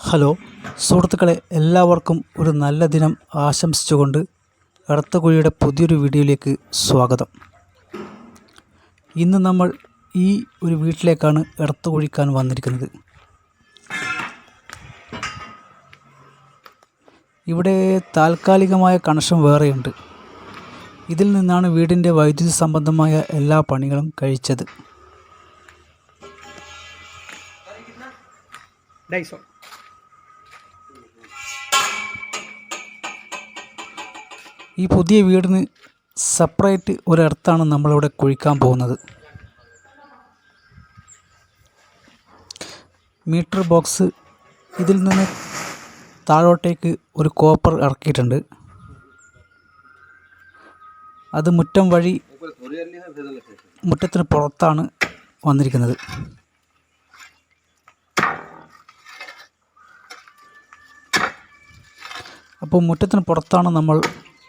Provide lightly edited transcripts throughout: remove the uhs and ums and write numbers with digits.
Hello സുഹൃത്തുക്കളെ, എല്ലാവർക്കും ഒരു നല്ല ദിനം ആശംസിച്ചുകൊണ്ട് എടത്തകുഴിയുടെ പുതിയൊരു വീഡിയോയിലേക്ക് സ്വാഗതം. ഇന്ന് നമ്മൾ ഈ ഒരു വീട്ടിലേക്കാണ് എടത്തകുഴിക്കാൻ വന്നിരിക്കുന്നത്. ഇവിടെ താൽക്കാലികമായ കണക്ഷൻ വേറെയുണ്ട്. ഇതിൽ നിന്നാണ് വീടിൻ്റെ വൈദ്യുതി സംബന്ധമായ എല്ലാ പണികളും കഴിച്ചത്. ഈ പുതിയ വീടിന് സെപ്പറേറ്റ് ഒരു എർത്താണ് നമ്മളിവിടെ കുഴിക്കാൻ പോകുന്നത്. മീറ്റർ ബോക്സ് ഇതിൽ നിന്ന് താഴോട്ടേക്ക് ഒരു കോപ്പർ ഇറക്കിയിട്ടുണ്ട്. അത് മുറ്റം വഴി മുറ്റത്തിന് പുറത്താണ് വന്നിരിക്കുന്നത്. അപ്പോൾ മുറ്റത്തിന് പുറത്താണ് നമ്മൾ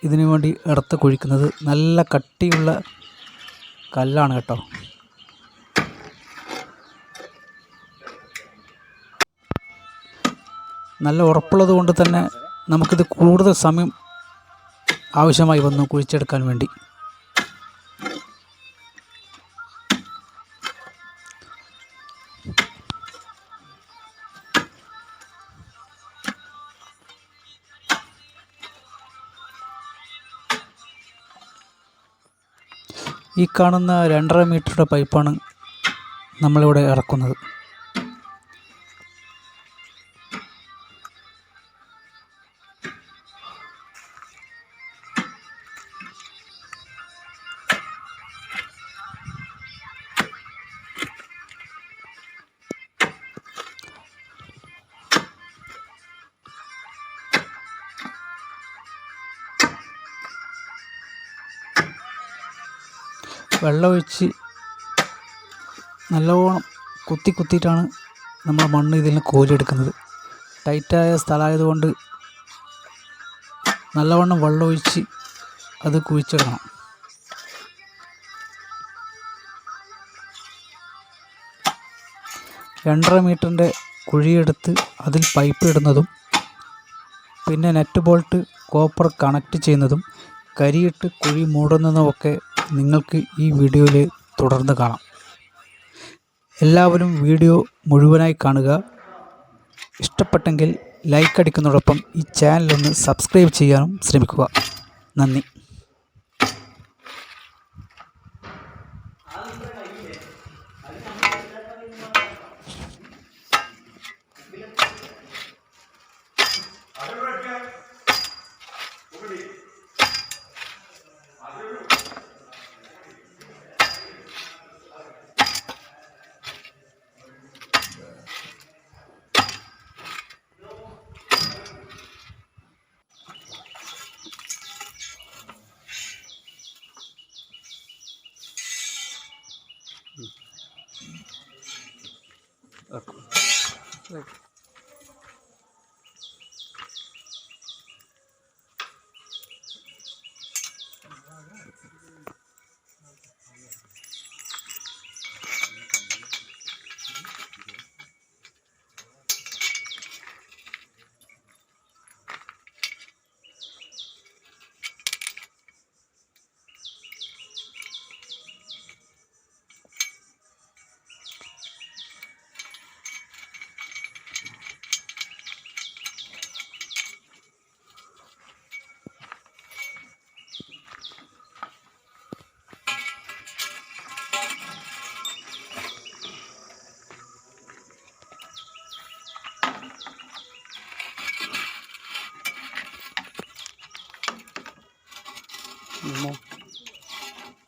ഇതിനു വേണ്ടി എർത്ത് കുഴിക്കുന്നത്. നല്ല കട്ടിയുള്ള കല്ലാണ് കേട്ടോ. നല്ല ഉറപ്പുള്ളത് കൊണ്ട് തന്നെ നമുക്കിത് കൂടുതൽ സമയം ആവശ്യമായി വന്നു കുഴിച്ചെടുക്കാൻ വേണ്ടി. ഈ കാണുന്ന 2.5 മീറ്ററുടെ പൈപ്പാണ് നമ്മളിവിടെ ഇറക്കുന്നത്. വെള്ളമൊഴിച്ച് നല്ലവണ്ണം കുത്തിയിട്ടാണ് നമ്മൾ മണ്ണ് ഇതിൽ നിന്ന് കോരിയെടുക്കുന്നത്. ടൈറ്റായ സ്ഥലമായതുകൊണ്ട് നല്ലവണ്ണം വെള്ളമൊഴിച്ച് അത് കുഴിച്ചിടണം. രണ്ടര മീറ്ററിൻ്റെ കുഴിയെടുത്ത് അതിൽ പൈപ്പ് ഇടുന്നതും പിന്നെ നെറ്റ് ബോൾട്ട് കോപ്പർ കണക്ട് ചെയ്യുന്നതും കരിയിട്ട് കുഴി മൂടുന്നതുമൊക്കെ നിങ്ങൾക്ക് ഈ വീഡിയോയിൽ തുടർന്ന് കാണാം. എല്ലാവരും വീഡിയോ മുഴുവനായി കാണുക. ഇഷ്ടപ്പെട്ടെങ്കിൽ ലൈക്ക് അടിക്കുന്നതോടൊപ്പം ഈ ചാനലൊന്ന് സബ്സ്ക്രൈബ് ചെയ്യാനും ശ്രമിക്കുക. നന്ദി.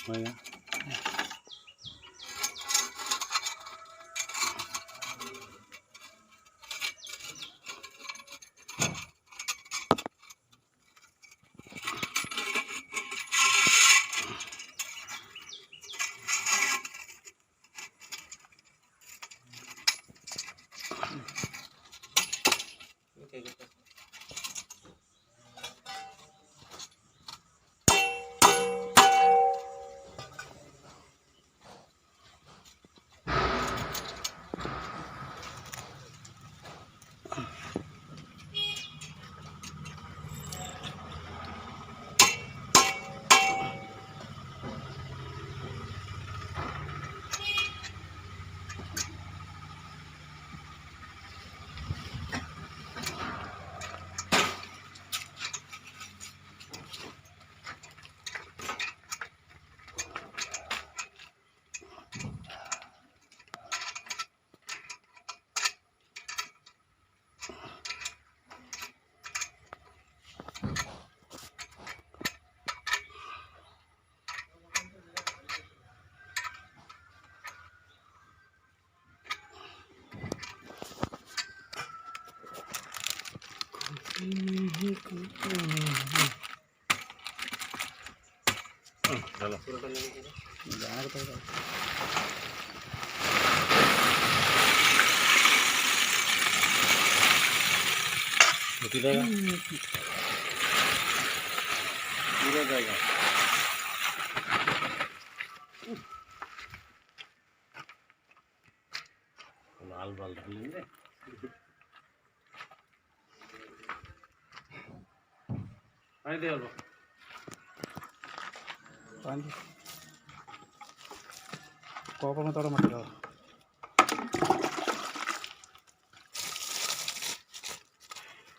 Vaya. पूरा जाएगा। लाल बाल डालेंगे। दे कॉपर में थोड़ा मत डालो,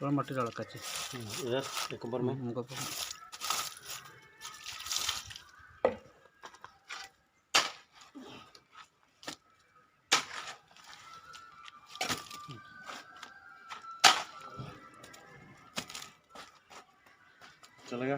थोड़ा मट्टी डालो कच्ची इधर एक ऊपर में चलेगा।